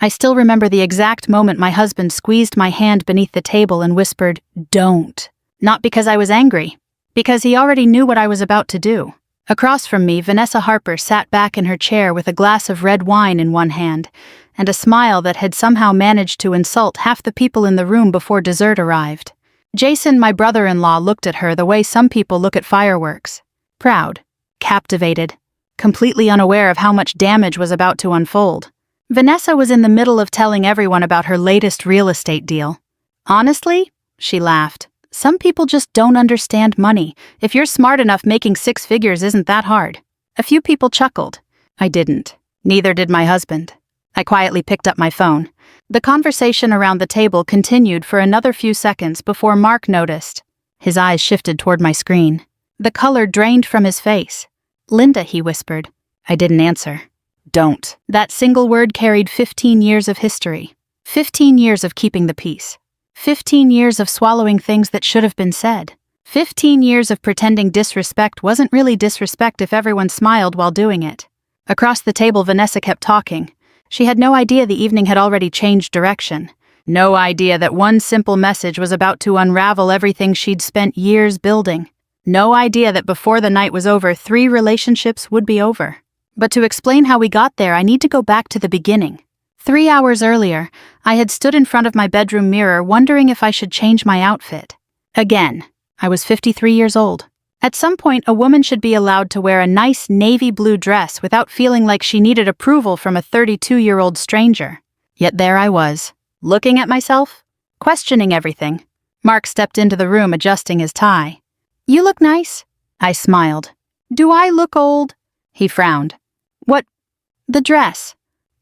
I still remember the exact moment my husband squeezed my hand beneath the table and whispered, "Don't." Not because I was angry, because he already knew what I was about to do. Across from me, Vanessa Harper sat back in her chair with a glass of red wine in one hand, and a smile that had somehow managed to insult half the people in the room before dessert arrived. Jason, my brother-in-law, looked at her the way some people look at fireworks. Proud, captivated, completely unaware of how much damage was about to unfold. Vanessa was in the middle of telling everyone about her latest real estate deal. "Honestly," she laughed, "some people just don't understand money. If you're smart enough, making 6 figures isn't that hard." A few people chuckled. I didn't. Neither did my husband. I quietly picked up my phone. The conversation around the table continued for another few seconds before Mark noticed. His eyes shifted toward my screen. The color drained from his face. "Linda," he whispered. I didn't answer. "Don't." That single word carried 15 years of history. 15 years of keeping the peace. 15 years of swallowing things that should have been said. 15 years of pretending disrespect wasn't really disrespect if everyone smiled while doing it. Across the table, Vanessa kept talking. She had no idea the evening had already changed direction. No idea that one simple message was about to unravel everything she'd spent years building. No idea that before the night was over, 3 relationships would be over. But to explain how we got there, I need to go back to the beginning. 3 hours earlier, I had stood in front of my bedroom mirror wondering if I should change my outfit. Again, I was 53 years old. At some point, a woman should be allowed to wear a nice navy blue dress without feeling like she needed approval from a 32-year-old stranger. Yet there I was, looking at myself, questioning everything. Mark stepped into the room adjusting his tie. "You look nice." I smiled. "Do I look old?" He frowned. "What? The dress."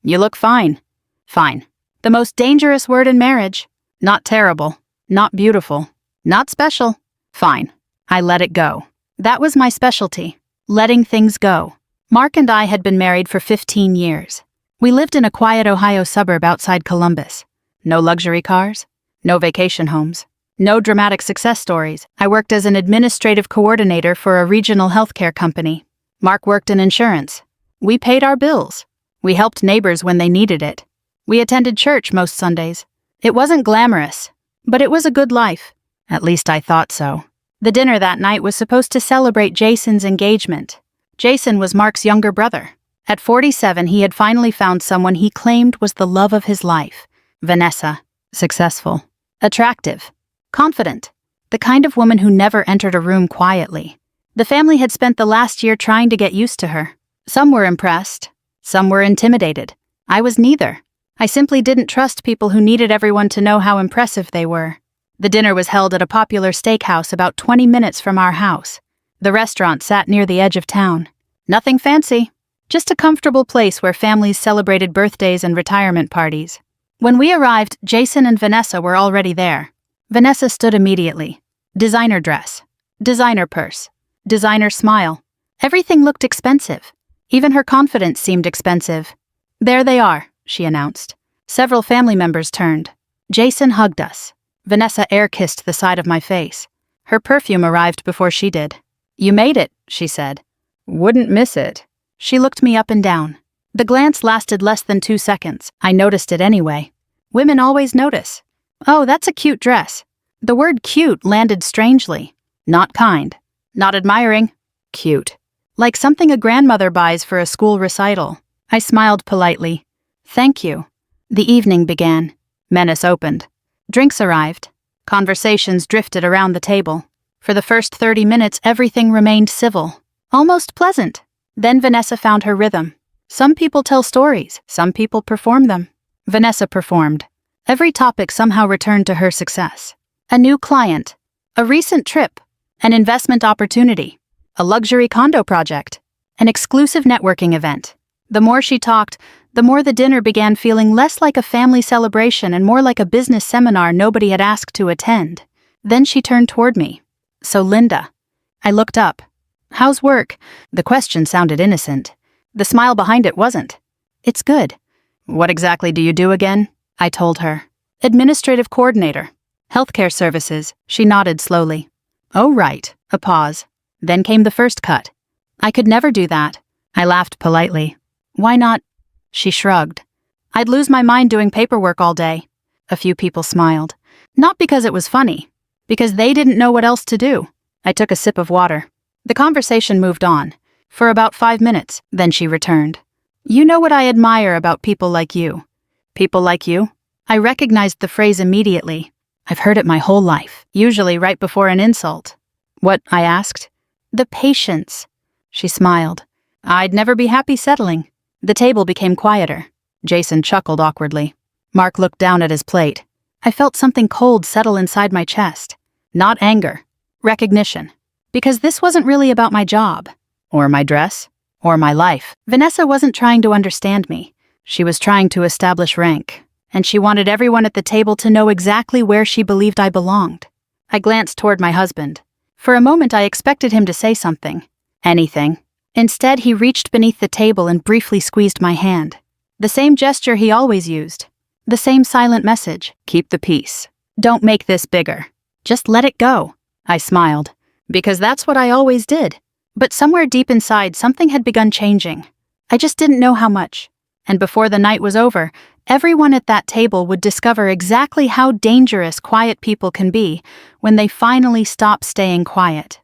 "You look fine." "Fine. The most dangerous word in marriage. Not terrible. Not beautiful. Not special. Fine." I let it go. That was my specialty. Letting things go. Mark and I had been married for 15 years. We lived in a quiet Ohio suburb outside Columbus. No luxury cars. No vacation homes. No dramatic success stories. I worked as an administrative coordinator for a regional healthcare company. Mark worked in insurance. We paid our bills. We helped neighbors when they needed it. We attended church most Sundays. It wasn't glamorous, but it was a good life. At least I thought so. The dinner that night was supposed to celebrate Jason's engagement. Jason was Mark's younger brother. At 47, he had finally found someone he claimed was the love of his life. Vanessa. Successful. Attractive. Confident. The kind of woman who never entered a room quietly. The family had spent the last year trying to get used to her. Some were impressed. Some were intimidated. I was neither. I simply didn't trust people who needed everyone to know how impressive they were. The dinner was held at a popular steakhouse about 20 minutes from our house. The restaurant sat near the edge of town. Nothing fancy. Just a comfortable place where families celebrated birthdays and retirement parties. When we arrived, Jason and Vanessa were already there. Vanessa stood immediately. Designer dress. Designer purse. Designer smile. Everything looked expensive. Even her confidence seemed expensive. "There they are," she announced. Several family members turned. Jason hugged us. Vanessa air-kissed the side of my face. Her perfume arrived before she did. "You made it," she said. "Wouldn't miss it." She looked me up and down. The glance lasted less than 2 seconds. I noticed it anyway. Women always notice. "Oh, that's a cute dress." The word cute landed strangely. Not kind. Not admiring. Cute. Like something a grandmother buys for a school recital. I smiled politely. "Thank you." The evening began. Menace opened. Drinks arrived. Conversations drifted around the table. For the first 30 minutes, everything remained civil. Almost pleasant. Then Vanessa found her rhythm. Some people tell stories. Some people perform them. Vanessa performed. Every topic somehow returned to her success. A new client. A recent trip. An investment opportunity. A luxury condo project. An exclusive networking event. The more she talked, the more the dinner began feeling less like a family celebration and more like a business seminar nobody had asked to attend. Then she turned toward me. "So Linda." I looked up. "How's work?" The question sounded innocent. The smile behind it wasn't. "It's good." "What exactly do you do again?" I told her. "Administrative coordinator. Healthcare services." She nodded slowly. "Oh, right." A pause. Then came the first cut. "I could never do that." I laughed politely. "Why not?" She shrugged. I'd lose my mind doing paperwork all day. A few people smiled. Not because it was funny, because they didn't know what else to do. I took a sip of water. The conversation moved on. For about 5 minutes, then she returned. You know what I admire about people like you? People like you? I recognized the phrase immediately. I've heard it my whole life, usually right before an insult. What? I asked. The patience. She smiled. I'd never be happy settling. The table became quieter. Jason chuckled awkwardly. Mark looked down at his plate. I felt something cold settle inside my chest. Not anger. Recognition. Because this wasn't really about my job. Or my dress. Or my life. Vanessa wasn't trying to understand me. She was trying to establish rank. And she wanted everyone at the table to know exactly where she believed I belonged. I glanced toward my husband. For a moment I expected him to say something. Anything. Instead, he reached beneath the table and briefly squeezed my hand. The same gesture he always used. The same silent message. Keep the peace. Don't make this bigger. Just let it go. I smiled. Because that's what I always did. But somewhere deep inside, something had begun changing. I just didn't know how much. And before the night was over, everyone at that table would discover exactly how dangerous quiet people can be when they finally stop staying quiet.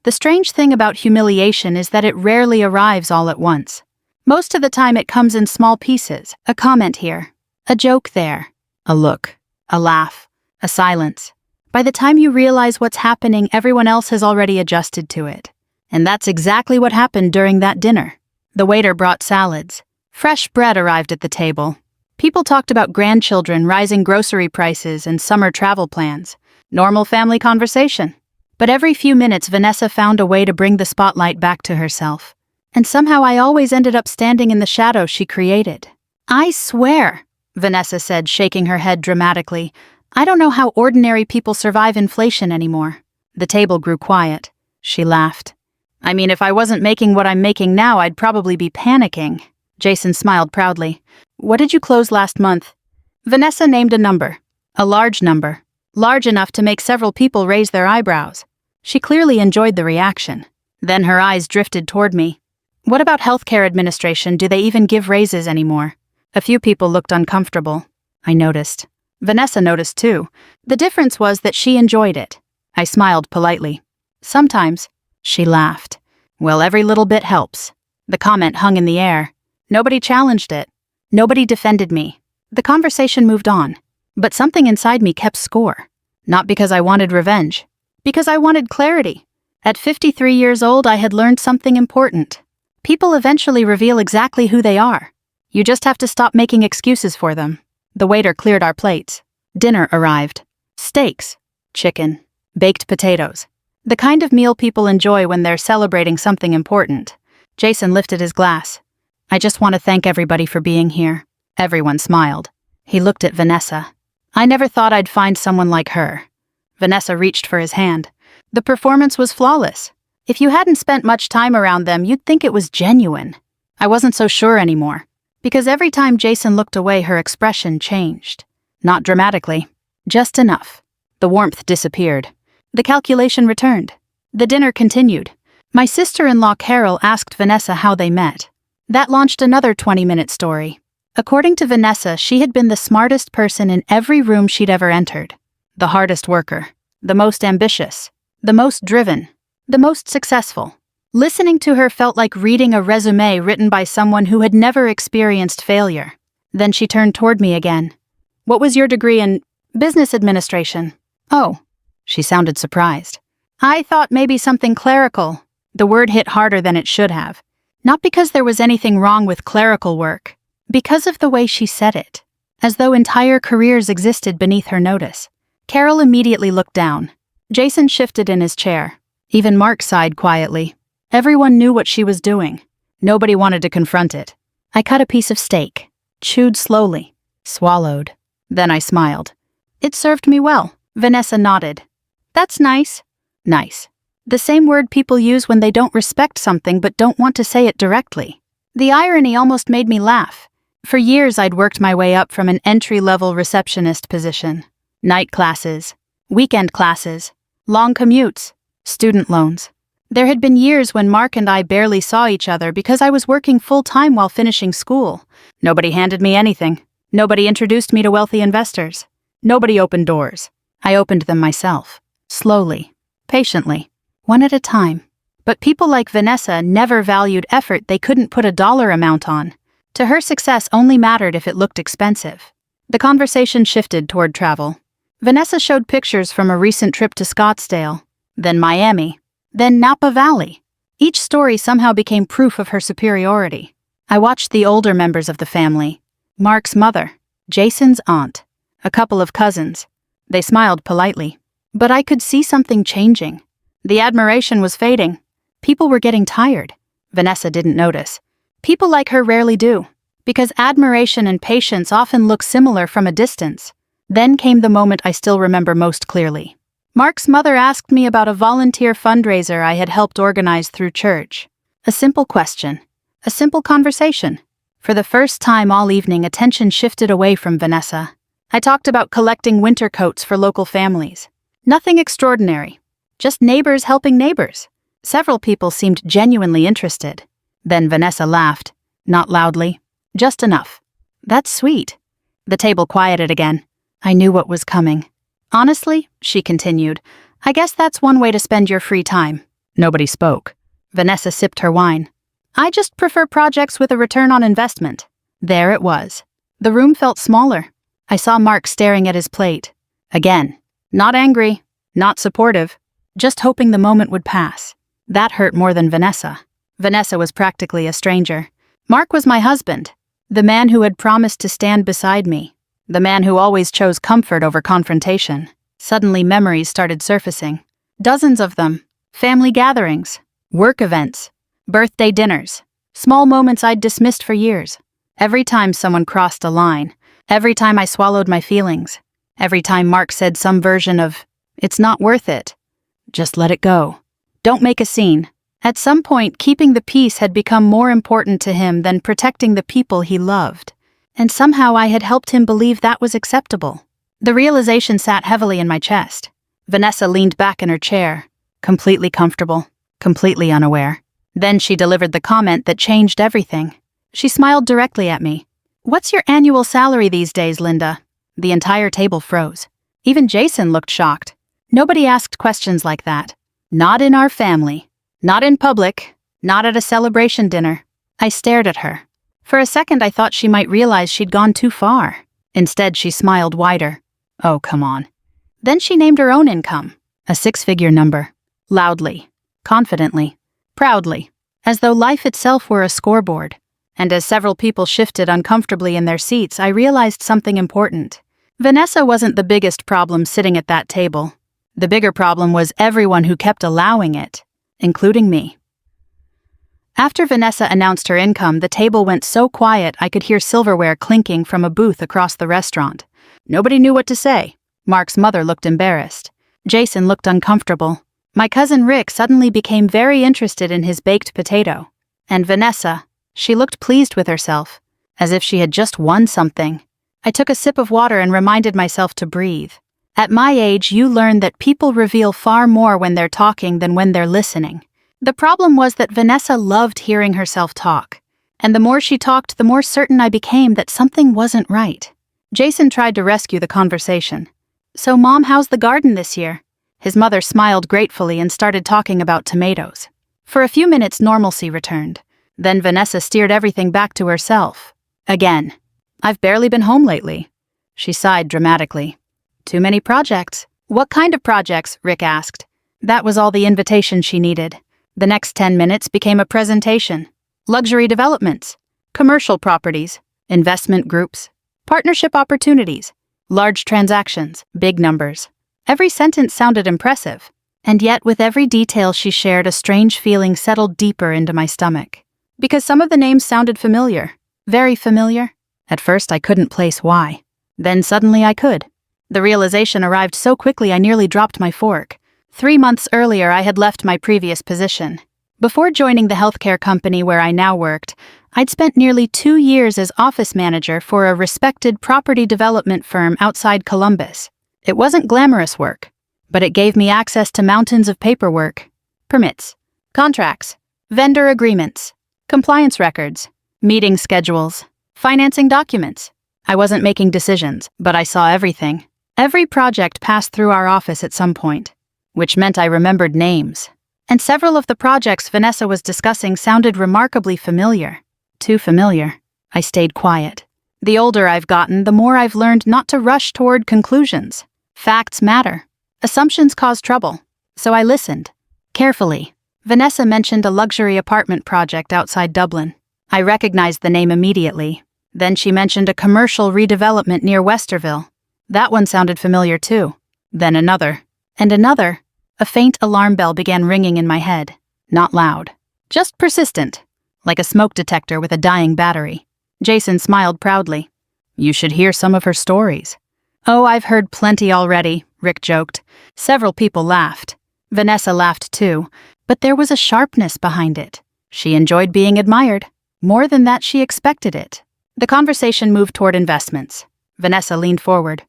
The strange thing about humiliation is that it rarely arrives all at once. Most of the time it comes in small pieces, a comment here, a joke there, a look, a laugh, a silence. By the time you realize what's happening, everyone else has already adjusted to it. And that's exactly what happened during that dinner. The waiter brought salads. Fresh bread arrived at the table. People talked about grandchildren, rising grocery prices, and summer travel plans. Normal family conversation. But every few minutes, Vanessa found a way to bring the spotlight back to herself. And somehow I always ended up standing in the shadow she created. I swear, Vanessa said, shaking her head dramatically, I don't know how ordinary people survive inflation anymore. The table grew quiet. She laughed. I mean, if I wasn't making what I'm making now, I'd probably be panicking. Jason smiled proudly. What did you close last month? Vanessa named a number. A large number. Large enough to make several people raise their eyebrows. She clearly enjoyed the reaction. Then her eyes drifted toward me. What about healthcare administration? Do they even give raises anymore? A few people looked uncomfortable. I noticed. Vanessa noticed too. The difference was that she enjoyed it. I smiled politely. Sometimes. She laughed. Well, every little bit helps. The comment hung in the air. Nobody challenged it. Nobody defended me. The conversation moved on. But something inside me kept score. Not because I wanted revenge. Because I wanted clarity. At 53 years old, I had learned something important. People eventually reveal exactly who they are. You just have to stop making excuses for them. The waiter cleared our plates. Dinner arrived. Steaks, chicken, baked potatoes. The kind of meal people enjoy when they're celebrating something important. Jason lifted his glass. I just want to thank everybody for being here. Everyone smiled. He looked at Vanessa. I never thought I'd find someone like her. Vanessa reached for his hand. The performance was flawless. If you hadn't spent much time around them, you'd think it was genuine. I wasn't so sure anymore. Because every time Jason looked away, her expression changed. Not dramatically. Just enough. The warmth disappeared. The calculation returned. The dinner continued. My sister-in-law Carol asked Vanessa how they met. That launched another 20-minute story. According to Vanessa, she had been the smartest person in every room she'd ever entered. The hardest worker. The most ambitious. The most driven. The most successful. Listening to her felt like reading a resume written by someone who had never experienced failure. Then she turned toward me again. What was your degree in business administration? Oh. She sounded surprised. I thought maybe something clerical. The word hit harder than it should have. Not because there was anything wrong with clerical work. Because of the way she said it. As though entire careers existed beneath her notice. Carol immediately looked down. Jason shifted in his chair. Even Mark sighed quietly. Everyone knew what she was doing. Nobody wanted to confront it. I cut a piece of steak. Chewed slowly. Swallowed. Then I smiled. It served me well. Vanessa nodded. That's nice. Nice. The same word people use when they don't respect something but don't want to say it directly. The irony almost made me laugh. For years I'd worked my way up from an entry-level receptionist position. Night classes. Weekend classes. Long commutes. Student loans. There had been years when Mark and I barely saw each other because I was working full-time while finishing school. Nobody handed me anything. Nobody introduced me to wealthy investors. Nobody opened doors. I opened them myself. Slowly. Patiently. One at a time. But people like Vanessa never valued effort they couldn't put a dollar amount on. To her, success only mattered if it looked expensive. The conversation shifted toward travel. Vanessa showed pictures from a recent trip to Scottsdale, then Miami, then Napa Valley. Each story somehow became proof of her superiority. I watched the older members of the family. Mark's mother, Jason's aunt, a couple of cousins. They smiled politely. But I could see something changing. The admiration was fading. People were getting tired. Vanessa didn't notice. People like her rarely do, because admiration and patience often look similar from a distance. Then came the moment I still remember most clearly. Mark's mother asked me about a volunteer fundraiser I had helped organize through church. A simple question. A simple conversation. For the first time all evening, attention shifted away from Vanessa. I talked about collecting winter coats for local families. Nothing extraordinary. Just neighbors helping neighbors. Several people seemed genuinely interested. Then Vanessa laughed. Not loudly. Just enough. That's sweet. The table quieted again. I knew what was coming. Honestly, she continued, I guess that's one way to spend your free time. Nobody spoke. Vanessa sipped her wine. I just prefer projects with a return on investment. There it was. The room felt smaller. I saw Mark staring at his plate. Again. Not angry. Not supportive. Just hoping the moment would pass. That hurt more than Vanessa. Vanessa was practically a stranger. Mark was my husband. The man who had promised to stand beside me. The man who always chose comfort over confrontation. Suddenly memories started surfacing. Dozens of them. Family gatherings. Work events. Birthday dinners. Small moments I'd dismissed for years. Every time someone crossed a line. Every time I swallowed my feelings. Every time Mark said some version of, it's not worth it. Just let it go. Don't make a scene. At some point, keeping the peace had become more important to him than protecting the people he loved. And somehow I had helped him believe that was acceptable. The realization sat heavily in my chest. Vanessa leaned back in her chair, completely comfortable, completely unaware. Then she delivered the comment that changed everything. She smiled directly at me. What's your annual salary these days, Linda? The entire table froze. Even Jason looked shocked. Nobody asked questions like that. Not in our family. Not in public. Not at a celebration dinner. I stared at her. For a second I thought she might realize she'd gone too far. Instead she smiled wider. Oh, come on. Then she named her own income. A 6-figure number. Loudly. Confidently. Proudly. As though life itself were a scoreboard. And as several people shifted uncomfortably in their seats, I realized something important. Vanessa wasn't the biggest problem sitting at that table. The bigger problem was everyone who kept allowing it, including me. After Vanessa announced her income, the table went so quiet I could hear silverware clinking from a booth across the restaurant. Nobody knew what to say. Mark's mother looked embarrassed. Jason looked uncomfortable. My cousin Rick suddenly became very interested in his baked potato. And Vanessa, she looked pleased with herself, as if she had just won something. I took a sip of water and reminded myself to breathe. At my age, you learn that people reveal far more when they're talking than when they're listening. The problem was that Vanessa loved hearing herself talk. And the more she talked, the more certain I became that something wasn't right. Jason tried to rescue the conversation. So, Mom, how's the garden this year? His mother smiled gratefully and started talking about tomatoes. For a few minutes, normalcy returned. Then Vanessa steered everything back to herself. Again. I've barely been home lately. She sighed dramatically. Too many projects. What kind of projects? Rick asked. That was all the invitation she needed. The next 10 minutes became a presentation. Luxury developments. Commercial properties. Investment groups. Partnership opportunities. Large transactions. Big numbers. Every sentence sounded impressive. And yet, with every detail she shared, a strange feeling settled deeper into my stomach. Because some of the names sounded familiar. Very familiar. At first, I couldn't place why. Then suddenly I could. The realization arrived so quickly I nearly dropped my fork. 3 months earlier, I had left my previous position. Before joining the healthcare company where I now worked, I'd spent nearly 2 years as office manager for a respected property development firm outside Columbus. It wasn't glamorous work, but it gave me access to mountains of paperwork, permits, contracts, vendor agreements, compliance records, meeting schedules, financing documents. I wasn't making decisions, but I saw everything. Every project passed through our office at some point, which meant I remembered names. And several of the projects Vanessa was discussing sounded remarkably familiar. Too familiar. I stayed quiet. The older I've gotten, the more I've learned not to rush toward conclusions. Facts matter. Assumptions cause trouble. So I listened. Carefully. Vanessa mentioned a luxury apartment project outside Dublin. I recognized the name immediately. Then she mentioned a commercial redevelopment near Westerville. That one sounded familiar too. Then another. And another. A faint alarm bell began ringing in my head. Not loud. Just persistent. Like a smoke detector with a dying battery. Jason smiled proudly. You should hear some of her stories. Oh, I've heard plenty already, Rick joked. Several people laughed. Vanessa laughed too, but there was a sharpness behind it. She enjoyed being admired. More than that, she expected it. The conversation moved toward investments. Vanessa leaned forward.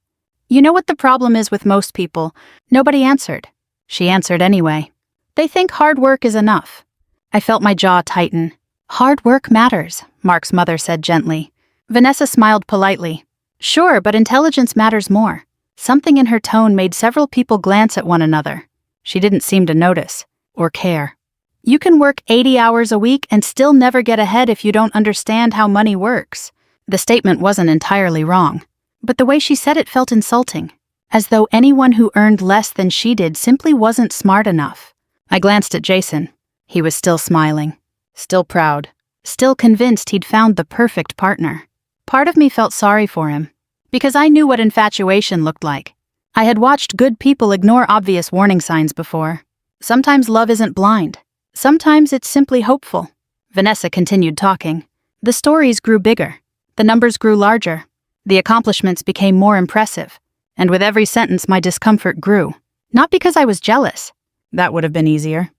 You know what the problem is with most people? Nobody answered. She answered anyway. They think hard work is enough. I felt my jaw tighten. Hard work matters, Mark's mother said gently. Vanessa smiled politely. Sure, but intelligence matters more. Something in her tone made several people glance at one another. She didn't seem to notice, or care. You can work 80 hours a week and still never get ahead if you don't understand how money works. The statement wasn't entirely wrong, but the way she said it felt insulting, as though anyone who earned less than she did simply wasn't smart enough. I glanced at Jason. He was still smiling. Still proud, still convinced he'd found the perfect partner. Part of me felt sorry for him, because I knew what infatuation looked like. I had watched good people ignore obvious warning signs before. Sometimes love isn't blind. Sometimes it's simply hopeful. Vanessa continued talking. The stories grew bigger. The numbers grew larger. The accomplishments became more impressive. And with every sentence, my discomfort grew. Not because I was jealous. That would have been easier.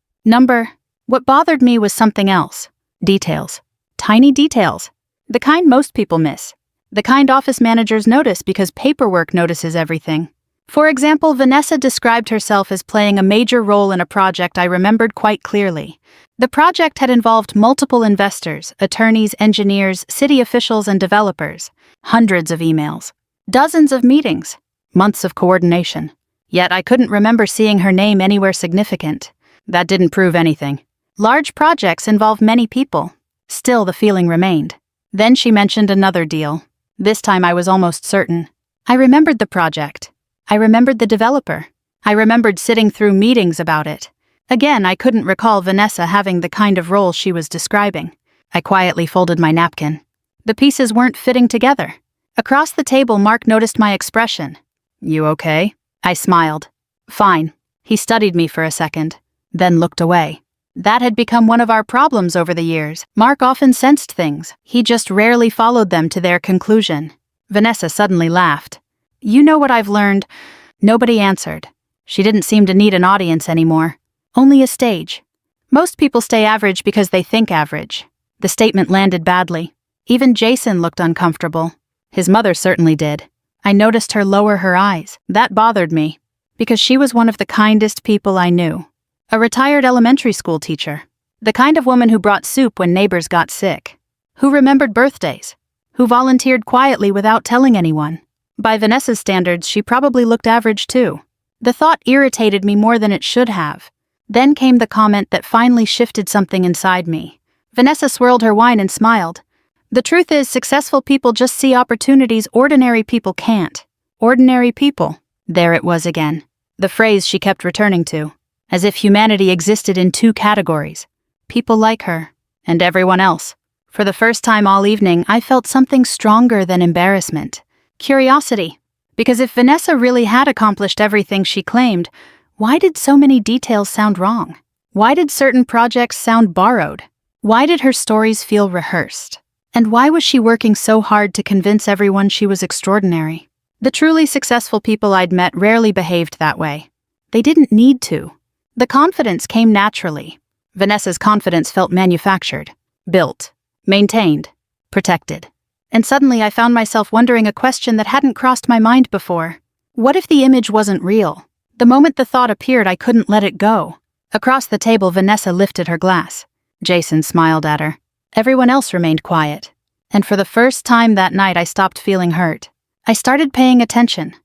What bothered me was something else. Details. Tiny details. The kind most people miss. The kind office managers notice because paperwork notices everything. For example, Vanessa described herself as playing a major role in a project I remembered quite clearly. The project had involved multiple investors, attorneys, engineers, city officials, and developers. Hundreds of emails. Dozens of meetings. Months of coordination. Yet I couldn't remember seeing her name anywhere significant. That didn't prove anything. Large projects involve many people. Still, the feeling remained. Then she mentioned another deal. This time I was almost certain. I remembered the project. I remembered the developer. I remembered sitting through meetings about it. Again, I couldn't recall Vanessa having the kind of role she was describing. I quietly folded my napkin. The pieces weren't fitting together. Across the table, Mark noticed my expression. You okay? I smiled. Fine. He studied me for a second, then looked away. That had become one of our problems over the years. Mark often sensed things. He just rarely followed them to their conclusion. Vanessa suddenly laughed. You know what I've learned? Nobody answered. She didn't seem to need an audience anymore. Only a stage. Most people stay average because they think average. The statement landed badly. Even Jason looked uncomfortable. His mother certainly did. I noticed her lower her eyes. That bothered me, because she was one of the kindest people I knew. A retired elementary school teacher. The kind of woman who brought soup when neighbors got sick. Who remembered birthdays. Who volunteered quietly without telling anyone. By Vanessa's standards, she probably looked average too. The thought irritated me more than it should have. Then came the comment that finally shifted something inside me. Vanessa swirled her wine and smiled. The truth is, successful people just see opportunities ordinary people can't. Ordinary people. There it was again. The phrase she kept returning to. As if humanity existed in two categories. People like her, and everyone else. For the first time all evening, I felt something stronger than embarrassment. Curiosity. Because if Vanessa really had accomplished everything she claimed, why did so many details sound wrong? Why did certain projects sound borrowed? Why did her stories feel rehearsed? And why was she working so hard to convince everyone she was extraordinary? The truly successful people I'd met rarely behaved that way. They didn't need to. The confidence came naturally. Vanessa's confidence felt manufactured, built, maintained, protected. And suddenly I found myself wondering a question that hadn't crossed my mind before. What if the image wasn't real? The moment the thought appeared, I couldn't let it go. Across the table, Vanessa lifted her glass. Jason smiled at her. Everyone else remained quiet. And for the first time that night, I stopped feeling hurt. I started paying attention.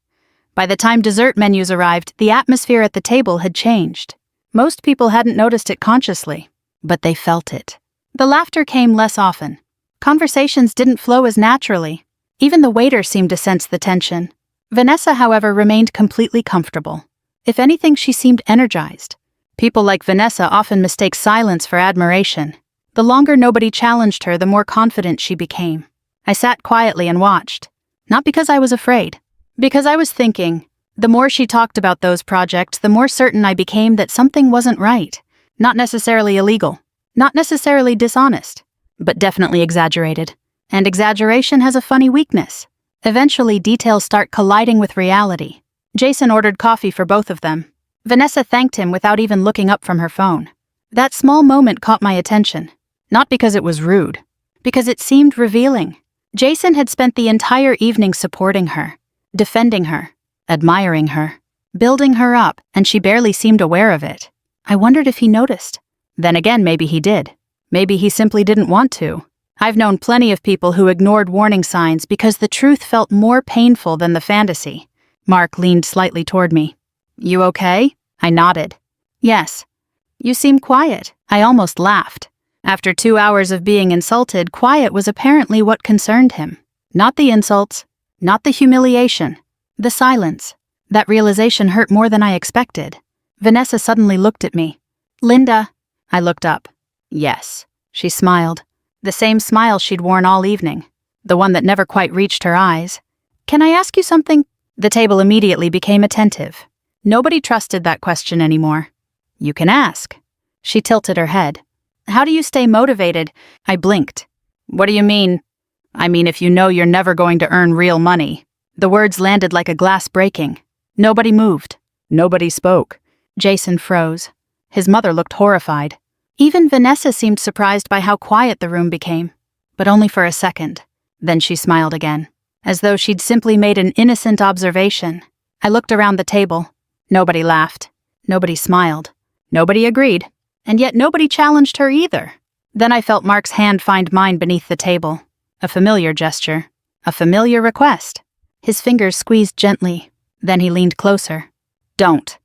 By the time dessert menus arrived, the atmosphere at the table had changed. Most people hadn't noticed it consciously, but they felt it. The laughter came less often. Conversations didn't flow as naturally. Even the waiter seemed to sense the tension. Vanessa, however, remained completely comfortable. If anything, she seemed energized. People like Vanessa often mistake silence for admiration. The longer nobody challenged her, the more confident she became. I sat quietly and watched. Not because I was afraid. Because I was thinking. The more she talked about those projects, the more certain I became that something wasn't right. Not necessarily illegal. Not necessarily dishonest. But definitely exaggerated. And exaggeration has a funny weakness. Eventually, details start colliding with reality. Jason ordered coffee for both of them. Vanessa thanked him without even looking up from her phone. That small moment caught my attention. Not because it was rude. Because it seemed revealing. Jason had spent the entire evening supporting her, defending her, admiring her, building her up, and she barely seemed aware of it. I wondered if he noticed. Then again, maybe he did. Maybe he simply didn't want to. I've known plenty of people who ignored warning signs because the truth felt more painful than the fantasy. Mark leaned slightly toward me. "You okay?" I nodded. "Yes." "You seem quiet." I almost laughed. After 2 hours of being insulted, quiet was apparently what concerned him. Not the insults, not the humiliation, the silence. That realization hurt more than I expected. Vanessa suddenly looked at me. "Linda." I looked up. "Yes." She smiled. The same smile she'd worn all evening. The one that never quite reached her eyes. "Can I ask you something?" The table immediately became attentive. Nobody trusted that question anymore. "You can ask." She tilted her head. "How do you stay motivated?" I blinked. "What do you mean?" "I mean, if you know you're never going to earn real money." The words landed like a glass breaking. Nobody moved. Nobody spoke. Jason froze. His mother looked horrified. Even Vanessa seemed surprised by how quiet the room became. But only for a second. Then she smiled again, as though she'd simply made an innocent observation. I looked around the table. Nobody laughed. Nobody smiled. Nobody agreed. And yet nobody challenged her either. Then I felt Mark's hand find mine beneath the table. A familiar gesture. A familiar request. His fingers squeezed gently. Then he leaned closer. "Don't."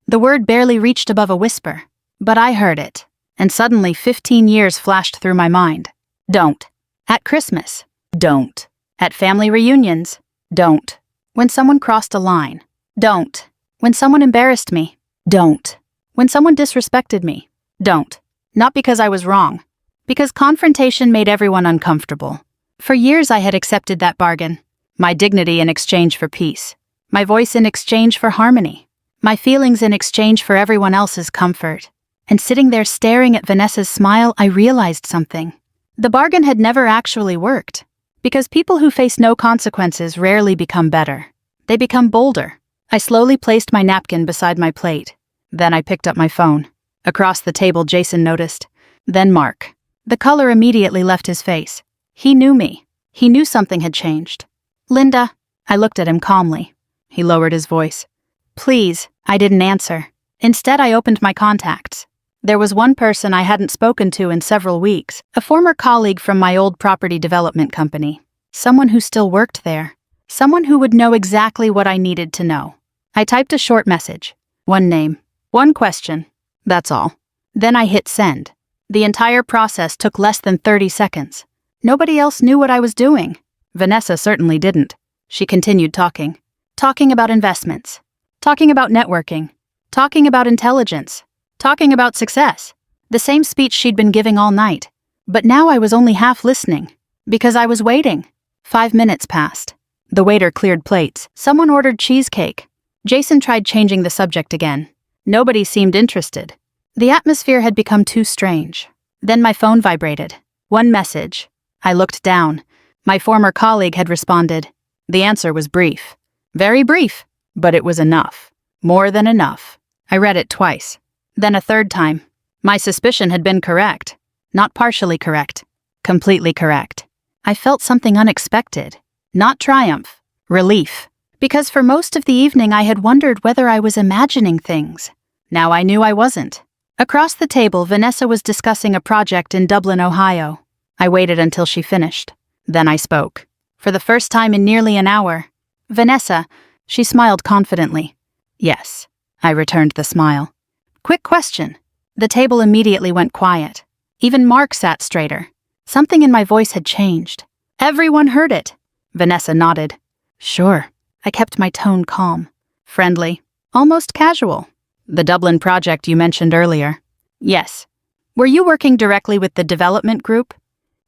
The word barely reached above a whisper. But I heard it. And suddenly 15 years flashed through my mind. Don't. At Christmas. Don't. At family reunions. Don't. When someone crossed a line. Don't. When someone embarrassed me. Don't. When someone disrespected me. Don't. Not because I was wrong. Because confrontation made everyone uncomfortable. For years I had accepted that bargain. My dignity in exchange for peace. My voice in exchange for harmony. My feelings in exchange for everyone else's comfort. And sitting there staring at Vanessa's smile, I realized something. The bargain had never actually worked. Because people who face no consequences rarely become better. They become bolder. I slowly placed my napkin beside my plate. Then I picked up my phone. Across the table, Jason noticed. Then Mark. The color immediately left his face. He knew me. He knew something had changed. "Linda." I looked at him calmly. He lowered his voice. "Please." I didn't answer. Instead, I opened my contacts. There was one person I hadn't spoken to in several weeks, a former colleague from my old property development company. Someone who still worked there. Someone who would know exactly what I needed to know. I typed a short message. One name. One question. That's all. Then I hit send. The entire process took less than 30 seconds. Nobody else knew what I was doing. Vanessa certainly didn't. She continued talking. Talking about investments. Talking about networking. Talking about intelligence. Talking about success. The same speech she'd been giving all night. But now I was only half listening. Because I was waiting. 5 minutes passed. The waiter cleared plates. Someone ordered cheesecake. Jason tried changing the subject again. Nobody seemed interested. The atmosphere had become too strange. Then my phone vibrated. One message. I looked down. My former colleague had responded. The answer was brief. Very brief. But it was enough. More than enough. I read it twice. Then a third time. My suspicion had been correct. Not partially correct. Completely correct. I felt something unexpected. Not triumph. Relief. Because for most of the evening I had wondered whether I was imagining things. Now I knew I wasn't. Across the table, Vanessa was discussing a project in Dublin, Ohio. I waited until she finished. Then I spoke. For the first time in nearly an hour. Vanessa, she smiled confidently. Yes, I returned the smile. Quick question. The table immediately went quiet. Even Mark sat straighter. Something in my voice had changed. Everyone heard it. Vanessa nodded. Sure. I kept my tone calm. Friendly. Almost casual. The Dublin project you mentioned earlier. Yes. Were you working directly with the development group?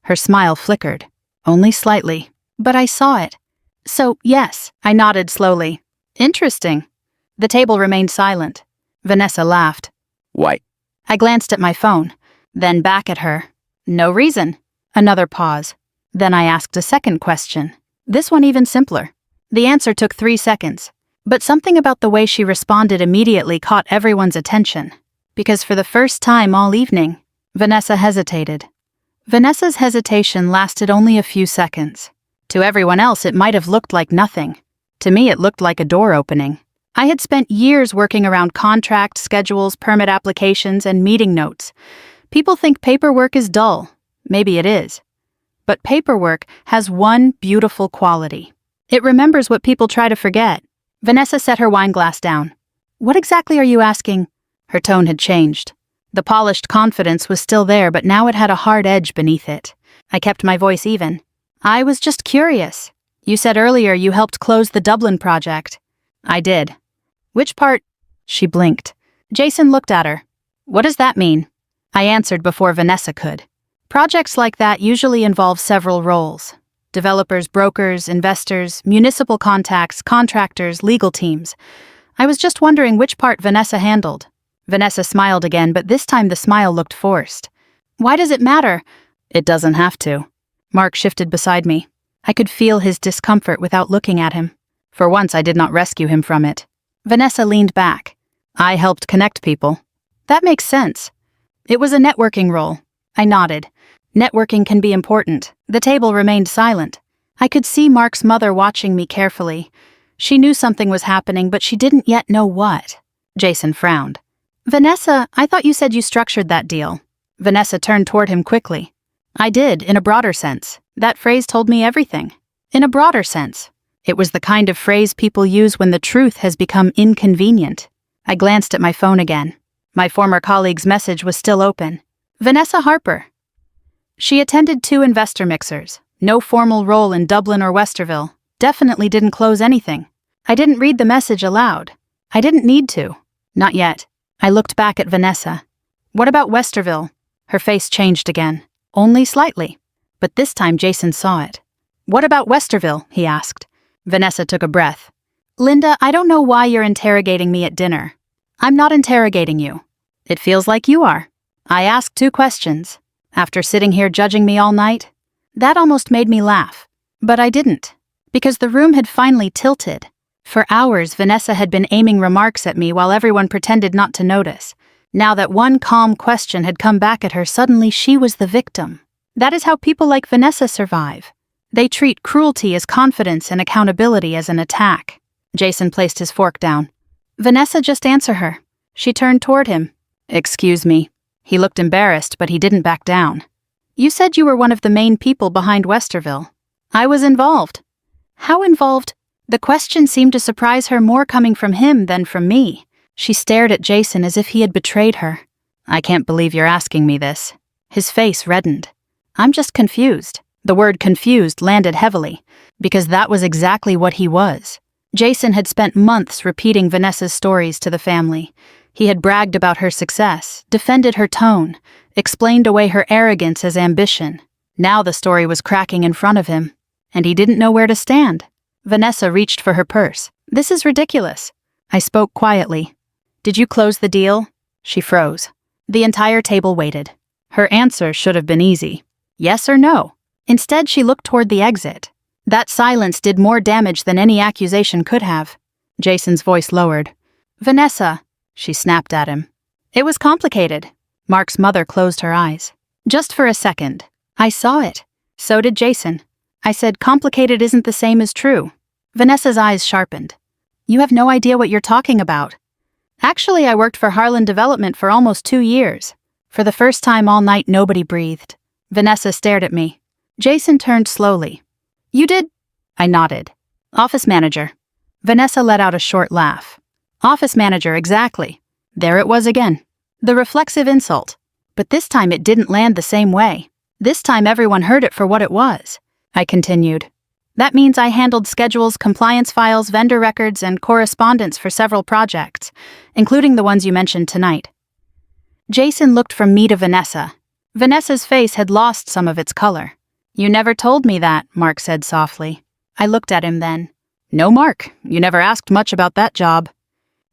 Her smile flickered. Only slightly. But I saw it. So, yes, I nodded slowly. Interesting. The table remained silent. Vanessa laughed. Why? I glanced at my phone, then back at her. No reason. Another pause. Then I asked a second question. This one even simpler. The answer took 3 seconds. But something about the way she responded immediately caught everyone's attention. Because for the first time all evening, Vanessa hesitated. Vanessa's hesitation lasted only a few seconds. To everyone else, it might have looked like nothing. To me, it looked like a door opening. I had spent years working around contract schedules, permit applications, and meeting notes. People think paperwork is dull. Maybe it is. But paperwork has one beautiful quality. It remembers what people try to forget. Vanessa set her wine glass down. What exactly are you asking? Her tone had changed. The polished confidence was still there, but now it had a hard edge beneath it. I kept my voice even. I was just curious. You said earlier you helped close the Dublin project. I did. Which part? She blinked. Jason looked at her. What does that mean? I answered before Vanessa could. Projects like that usually involve several roles. Developers, brokers, investors, municipal contacts, contractors, legal teams. I was just wondering which part Vanessa handled. Vanessa smiled again, but this time the smile looked forced. Why does it matter? It doesn't have to. Mark shifted beside me. I could feel his discomfort without looking at him. For once, I did not rescue him from it. Vanessa leaned back. I helped connect people. That makes sense. It was a networking role. I nodded. Networking can be important. The table remained silent. I could see Mark's mother watching me carefully. She knew something was happening, but she didn't yet know what. Jason frowned. Vanessa, I thought you said you structured that deal. Vanessa turned toward him quickly. I did, in a broader sense. That phrase told me everything. In a broader sense. It was the kind of phrase people use when the truth has become inconvenient. I glanced at my phone again. My former colleague's message was still open. Vanessa Harper. She attended 2 investor mixers. No formal role in Dublin or Westerville. Definitely didn't close anything. I didn't read the message aloud. I didn't need to. Not yet. I looked back at Vanessa. What about Westerville? Her face changed again. Only slightly. But this time Jason saw it. What about Westerville? He asked. Vanessa took a breath. Linda, I don't know why you're interrogating me at dinner. I'm not interrogating you. It feels like you are. I asked 2 questions. After sitting here judging me all night? That almost made me laugh. But I didn't. Because the room had finally tilted. For hours, Vanessa had been aiming remarks at me while everyone pretended not to notice. Now that one calm question had come back at her, suddenly she was the victim. That is how people like Vanessa survive. They treat cruelty as confidence and accountability as an attack. Jason placed his fork down. Vanessa, just answer her. She turned toward him. Excuse me. He looked embarrassed, but he didn't back down. You said you were one of the main people behind Westerville. I was involved. How involved? The question seemed to surprise her more coming from him than from me. She stared at Jason as if he had betrayed her. I can't believe you're asking me this. His face reddened. I'm just confused. The word confused landed heavily, because that was exactly what he was. Jason had spent months repeating Vanessa's stories to the family. He had bragged about her success, defended her tone, explained away her arrogance as ambition. Now the story was cracking in front of him, and he didn't know where to stand. Vanessa reached for her purse. This is ridiculous. I spoke quietly. Did you close the deal? She froze. The entire table waited. Her answer should have been easy. Yes or no? Instead, she looked toward the exit. That silence did more damage than any accusation could have. Jason's voice lowered. Vanessa, she snapped at him. It was complicated. Mark's mother closed her eyes. Just for a second. I saw it. So did Jason. I said complicated isn't the same as true. Vanessa's eyes sharpened. You have no idea what you're talking about. Actually, I worked for Harlan Development for almost 2 years. For the first time all night, nobody breathed. Vanessa stared at me. Jason turned slowly. You did? I nodded. Office manager. Vanessa let out a short laugh. Office manager, exactly. There it was again. The reflexive insult. But this time it didn't land the same way. This time everyone heard it for what it was. I continued. That means I handled schedules, compliance files, vendor records, and correspondence for several projects, including the ones you mentioned tonight. Jason looked from me to Vanessa. Vanessa's face had lost some of its color. You never told me that, Mark said softly. I looked at him then. No, Mark, you never asked much about that job.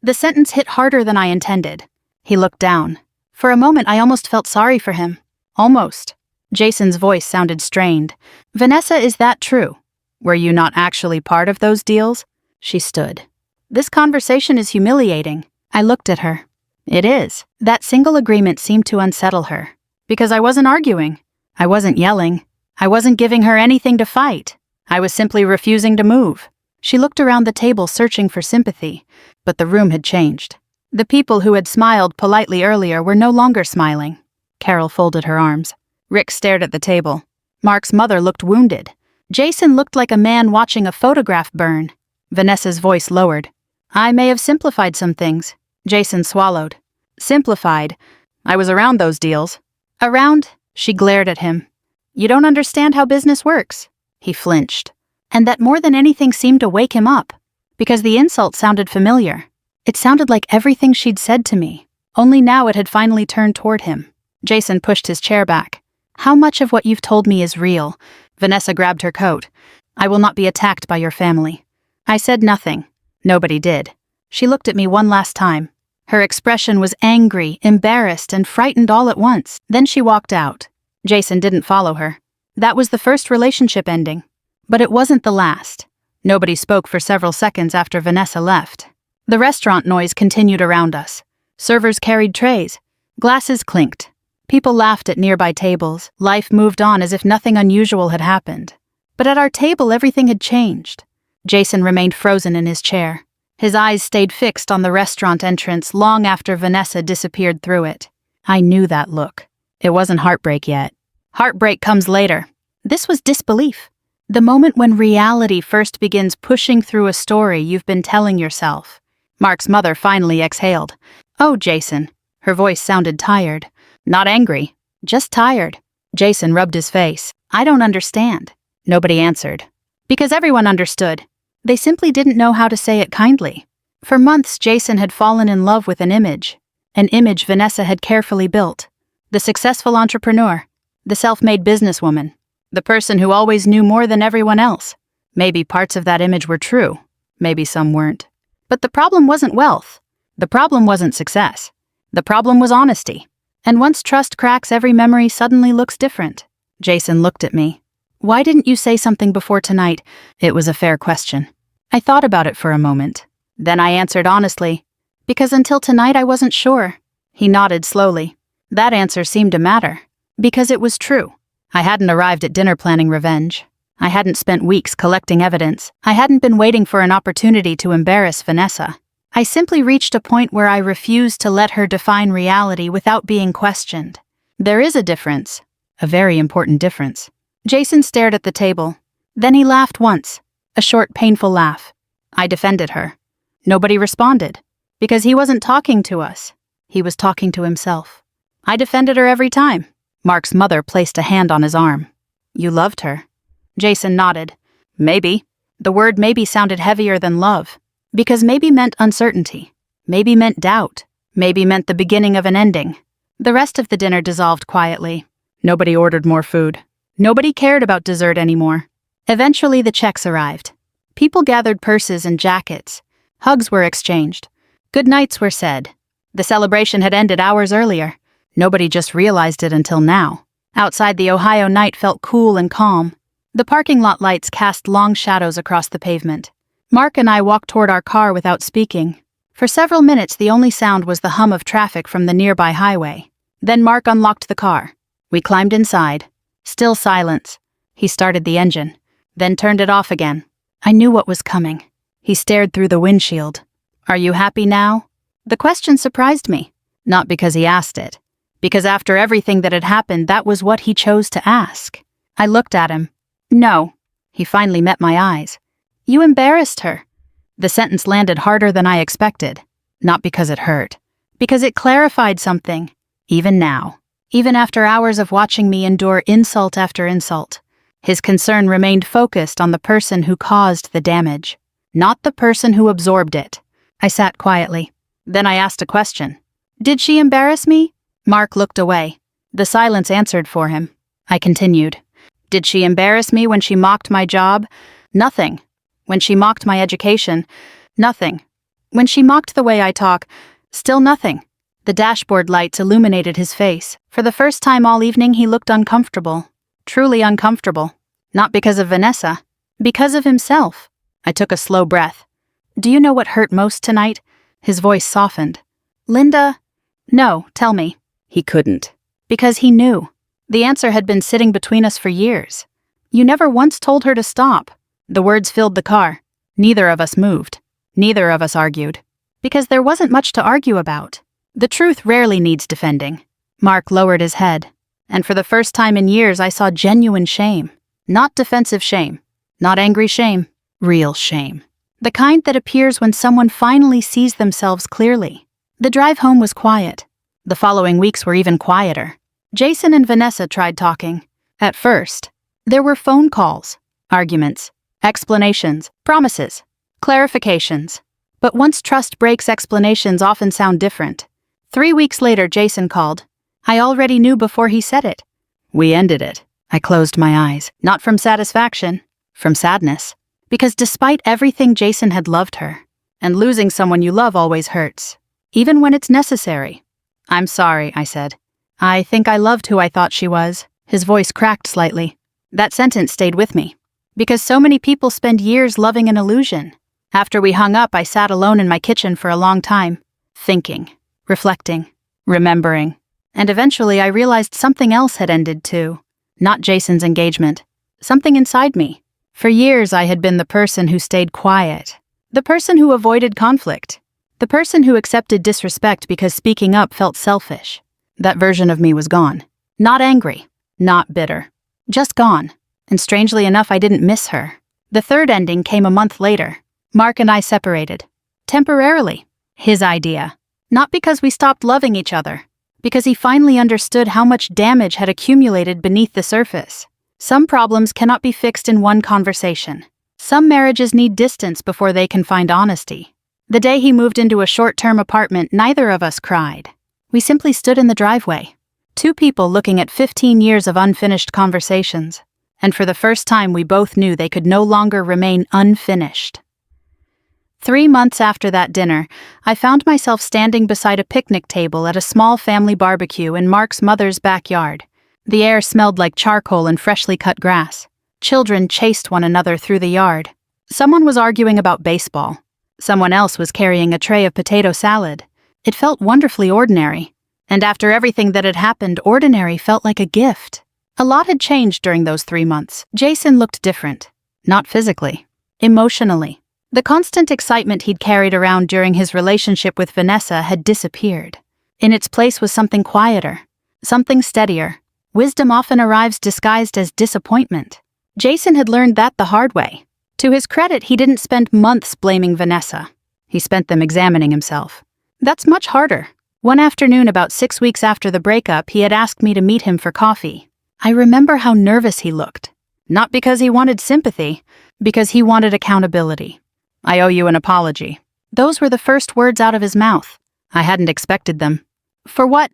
The sentence hit harder than I intended. He looked down. For a moment I almost felt sorry for him. Almost. Jason's voice sounded strained. Vanessa, is that true? Were you not actually part of those deals? She stood. This conversation is humiliating. I looked at her. It is. That single agreement seemed to unsettle her. Because I wasn't arguing. I wasn't yelling. I wasn't giving her anything to fight. I was simply refusing to move. She looked around the table searching for sympathy, but the room had changed. The people who had smiled politely earlier were no longer smiling. Carol folded her arms. Rick stared at the table. Mark's mother looked wounded. Jason looked like a man watching a photograph burn. Vanessa's voice lowered. I may have simplified some things. Jason swallowed. Simplified. I was around those deals. Around? She glared at him. You don't understand how business works. He flinched. And that more than anything seemed to wake him up. Because the insult sounded familiar. It sounded like everything she'd said to me. Only now it had finally turned toward him. Jason pushed his chair back. How much of what you've told me is real? Vanessa grabbed her coat. I will not be attacked by your family. I said nothing. Nobody did. She looked at me one last time. Her expression was angry, embarrassed, and frightened all at once. Then she walked out. Jason didn't follow her. That was the first relationship ending. But it wasn't the last. Nobody spoke for several seconds after Vanessa left. The restaurant noise continued around us. Servers carried trays. Glasses clinked. People laughed at nearby tables. Life moved on as if nothing unusual had happened. But at our table, everything had changed. Jason remained frozen in his chair. His eyes stayed fixed on the restaurant entrance long after Vanessa disappeared through it. I knew that look. It wasn't heartbreak yet. Heartbreak comes later. This was disbelief. The moment when reality first begins pushing through a story you've been telling yourself. Mark's mother finally exhaled. Oh, Jason. Her voice sounded tired. Not angry. Just tired. Jason rubbed his face. I don't understand. Nobody answered. Because everyone understood. They simply didn't know how to say it kindly. For months, Jason had fallen in love with an image Vanessa had carefully built. The successful entrepreneur. The self-made businesswoman. The person who always knew more than everyone else. Maybe parts of that image were true. Maybe some weren't. But the problem wasn't wealth. The problem wasn't success. The problem was honesty. And once trust cracks, every memory suddenly looks different. Jason looked at me. Why didn't you say something before tonight? It was a fair question. I thought about it for a moment. Then I answered honestly. Because until tonight I wasn't sure. He nodded slowly. That answer seemed to matter. Because it was true. I hadn't arrived at dinner planning revenge. I hadn't spent weeks collecting evidence. I hadn't been waiting for an opportunity to embarrass Vanessa. I simply reached a point where I refused to let her define reality without being questioned. There is a difference. A very important difference. Jason stared at the table. Then he laughed once. A short, painful laugh. I defended her. Nobody responded. Because he wasn't talking to us. He was talking to himself. I defended her every time. Mark's mother placed a hand on his arm. You loved her. Jason nodded. Maybe. The word maybe sounded heavier than love. Because maybe meant uncertainty. Maybe meant doubt. Maybe meant the beginning of an ending. The rest of the dinner dissolved quietly. Nobody ordered more food. Nobody cared about dessert anymore. Eventually the checks arrived. People gathered purses and jackets. Hugs were exchanged. Good nights were said. The celebration had ended hours earlier. Nobody just realized it until now. Outside, the Ohio night felt cool and calm. The parking lot lights cast long shadows across the pavement. Mark and I walked toward our car without speaking. For several minutes, the only sound was the hum of traffic from the nearby highway. Then Mark unlocked the car. We climbed inside. Still silence. He started the engine, then turned it off again. I knew what was coming. He stared through the windshield. Are you happy now? The question surprised me, not because he asked it, because after everything that had happened, that was what he chose to ask. I looked at him. No. He finally met my eyes. You embarrassed her. The sentence landed harder than I expected, not because it hurt, because it clarified something, even now, even after hours of watching me endure insult after insult. His concern remained focused on the person who caused the damage, not the person who absorbed it. I sat quietly. Then I asked a question. Did she embarrass me? Mark looked away. The silence answered for him. I continued. Did she embarrass me when she mocked my job? Nothing. When she mocked my education? Nothing. When she mocked the way I talk? Still nothing. The dashboard lights illuminated his face. For the first time all evening he looked uncomfortable. Truly uncomfortable. Not because of Vanessa. Because of himself. I took a slow breath. Do you know what hurt most tonight? His voice softened. Linda? No, tell me. He couldn't. Because he knew. The answer had been sitting between us for years. You never once told her to stop. The words filled the car. Neither of us moved. Neither of us argued. Because there wasn't much to argue about. The truth rarely needs defending. Mark lowered his head. And for the first time in years I saw genuine shame. Not defensive shame. Not angry shame. Real shame. The kind that appears when someone finally sees themselves clearly. The drive home was quiet. The following weeks were even quieter. Jason and Vanessa tried talking. At first, there were phone calls, arguments, explanations, promises, clarifications. But once trust breaks, explanations often sound different. 3 weeks later, Jason called. I already knew before he said it. We ended it. I closed my eyes, not from satisfaction, from sadness. Because despite everything, Jason had loved her. And losing someone you love always hurts. Even when it's necessary. I'm sorry, I said. I think I loved who I thought she was. His voice cracked slightly. That sentence stayed with me. Because so many people spend years loving an illusion. After we hung up, I sat alone in my kitchen for a long time. Thinking. Reflecting. Remembering. And eventually I realized something else had ended too. Not Jason's engagement. Something inside me. For years I had been the person who stayed quiet. The person who avoided conflict. The person who accepted disrespect because speaking up felt selfish. That version of me was gone. Not angry. Not bitter. Just gone. And strangely enough, I didn't miss her. The third ending came a month later. Mark and I separated. Temporarily. His idea. Not because we stopped loving each other. Because he finally understood how much damage had accumulated beneath the surface. Some problems cannot be fixed in one conversation. Some marriages need distance before they can find honesty. The day he moved into a short-term apartment, neither of us cried. We simply stood in the driveway. Two people looking at 15 years of unfinished conversations. And for the first time we both knew they could no longer remain unfinished. 3 months after that dinner, I found myself standing beside a picnic table at a small family barbecue in Mark's mother's backyard. The air smelled like charcoal and freshly cut grass. Children chased one another through the yard. Someone was arguing about baseball. Someone else was carrying a tray of potato salad. It felt wonderfully ordinary. And after everything that had happened, ordinary felt like a gift. A lot had changed during those 3 months. Jason looked different. Not physically. Emotionally. The constant excitement he'd carried around during his relationship with Vanessa had disappeared. In its place was something quieter. Something steadier. Wisdom often arrives disguised as disappointment. Jason had learned that the hard way. To his credit, he didn't spend months blaming Vanessa. He spent them examining himself. That's much harder. One afternoon, about 6 weeks after the breakup, he had asked me to meet him for coffee. I remember how nervous he looked. Not because he wanted sympathy, because he wanted accountability. I owe you an apology. Those were the first words out of his mouth. I hadn't expected them. For what?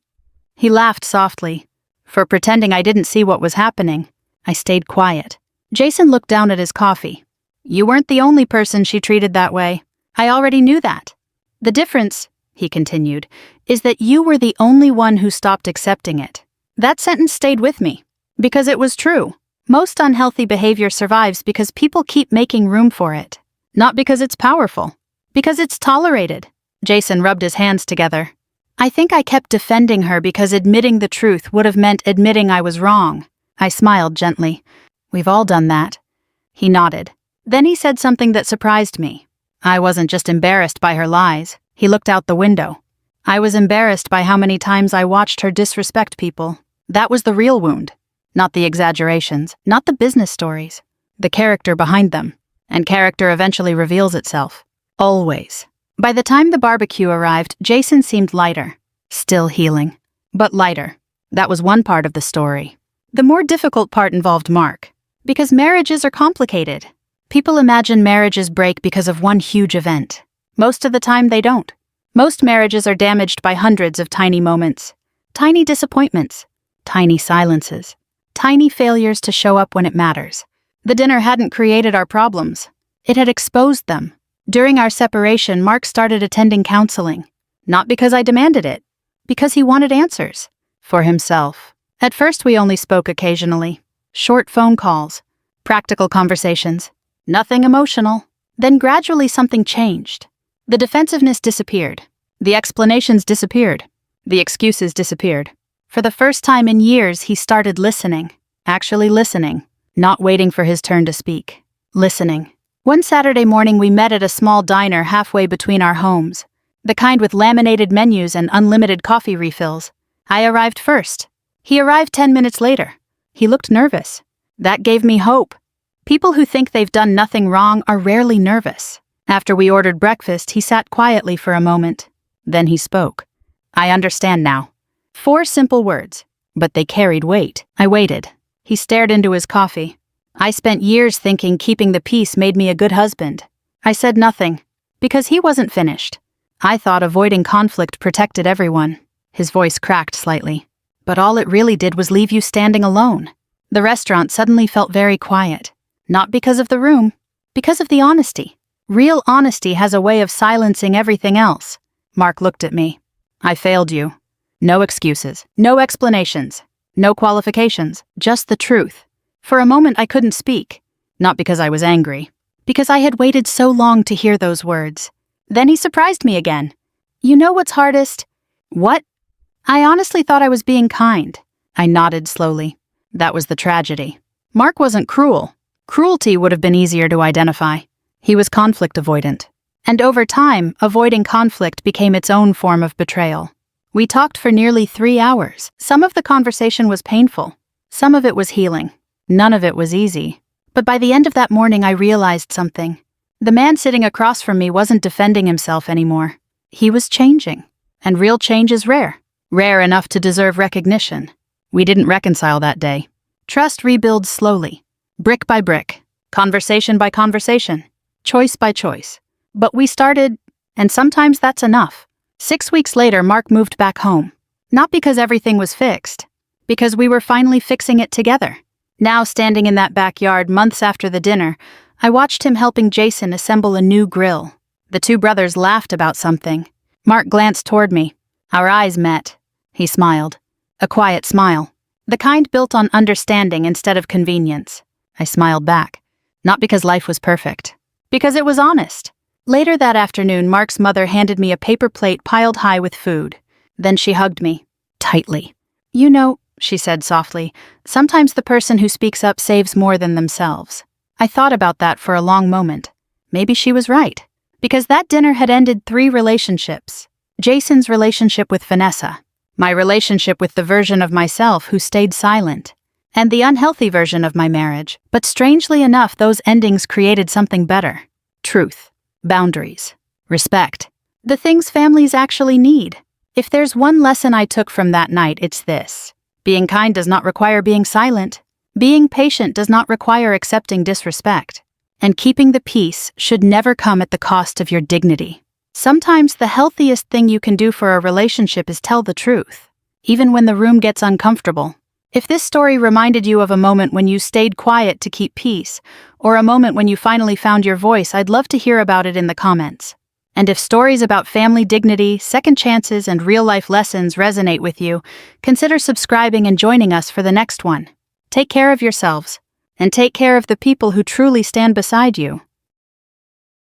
He laughed softly. For pretending I didn't see what was happening. I stayed quiet. Jason looked down at his coffee. You weren't the only person she treated that way. I already knew that. The difference, he continued, is that you were the only one who stopped accepting it. That sentence stayed with me. Because it was true. Most unhealthy behavior survives because people keep making room for it. Not because it's powerful. Because it's tolerated. Jason rubbed his hands together. I think I kept defending her because admitting the truth would have meant admitting I was wrong. I smiled gently. We've all done that. He nodded. Then he said something that surprised me. I wasn't just embarrassed by her lies. He looked out the window. I was embarrassed by how many times I watched her disrespect people. That was the real wound. Not the exaggerations, not the business stories. The character behind them. And character eventually reveals itself. Always. By the time the barbecue arrived, Jason seemed lighter. Still healing. But lighter. That was one part of the story. The more difficult part involved Mark. Because marriages are complicated. People imagine marriages break because of one huge event. Most of the time they don't. Most marriages are damaged by hundreds of tiny moments. Tiny disappointments. Tiny silences. Tiny failures to show up when it matters. The dinner hadn't created our problems. It had exposed them. During our separation, Mark started attending counseling. Not because I demanded it. Because he wanted answers. For himself. At first we only spoke occasionally. Short phone calls. Practical conversations. Nothing emotional. Then gradually something changed. The defensiveness disappeared. The explanations disappeared. The excuses disappeared. For the first time in years, he started listening. Actually listening. Not waiting for his turn to speak. Listening. One Saturday morning we met at a small diner halfway between our homes. The kind with laminated menus and unlimited coffee refills. I arrived first. He arrived 10 minutes later. He looked nervous. That gave me hope. People who think they've done nothing wrong are rarely nervous. After we ordered breakfast, he sat quietly for a moment. Then he spoke. I understand now. 4 simple words, but they carried weight. I waited. He stared into his coffee. I spent years thinking keeping the peace made me a good husband. I said nothing, because he wasn't finished. I thought avoiding conflict protected everyone. His voice cracked slightly. But all it really did was leave you standing alone. The restaurant suddenly felt very quiet. Not because of the room, because of the honesty. Real honesty has a way of silencing everything else. Mark looked at me. I failed you. No excuses, no explanations, no qualifications, just the truth. For a moment I couldn't speak. Not because I was angry. Because I had waited so long to hear those words. Then he surprised me again. You know what's hardest? What? I honestly thought I was being kind. I nodded slowly. That was the tragedy. Mark wasn't cruel. Cruelty would have been easier to identify. He was conflict avoidant. And over time, avoiding conflict became its own form of betrayal. We talked for nearly 3 hours. Some of the conversation was painful. Some of it was healing. None of it was easy. But by the end of that morning, I realized something. The man sitting across from me wasn't defending himself anymore. He was changing. And real change is rare. Rare enough to deserve recognition. We didn't reconcile that day. Trust rebuilds slowly. Brick by brick. Conversation by conversation. Choice by choice. But we started, and sometimes that's enough. 6 weeks later, Mark moved back home. Not because everything was fixed. Because we were finally fixing it together. Now, standing in that backyard months after the dinner, I watched him helping Jason assemble a new grill. The 2 brothers laughed about something. Mark glanced toward me. Our eyes met. He smiled. A quiet smile. The kind built on understanding instead of convenience. I smiled back. Not because life was perfect. Because it was honest. Later that afternoon, Mark's mother handed me a paper plate piled high with food. Then she hugged me. Tightly. You know, she said softly, sometimes the person who speaks up saves more than themselves. I thought about that for a long moment. Maybe she was right. Because that dinner had ended 3 relationships. Jason's relationship with Vanessa. My relationship with the version of myself who stayed silent. And the unhealthy version of my marriage. But strangely enough, those endings created something better. Truth. Boundaries. Respect. The things families actually need. If there's one lesson I took from that night, it's this. Being kind does not require being silent. Being patient does not require accepting disrespect. And keeping the peace should never come at the cost of your dignity. Sometimes the healthiest thing you can do for a relationship is tell the truth, even when the room gets uncomfortable. If this story reminded you of a moment when you stayed quiet to keep peace, or a moment when you finally found your voice, I'd love to hear about it in the comments. And if stories about family dignity, second chances, and real-life lessons resonate with you, consider subscribing and joining us for the next one. Take care of yourselves, and take care of the people who truly stand beside you.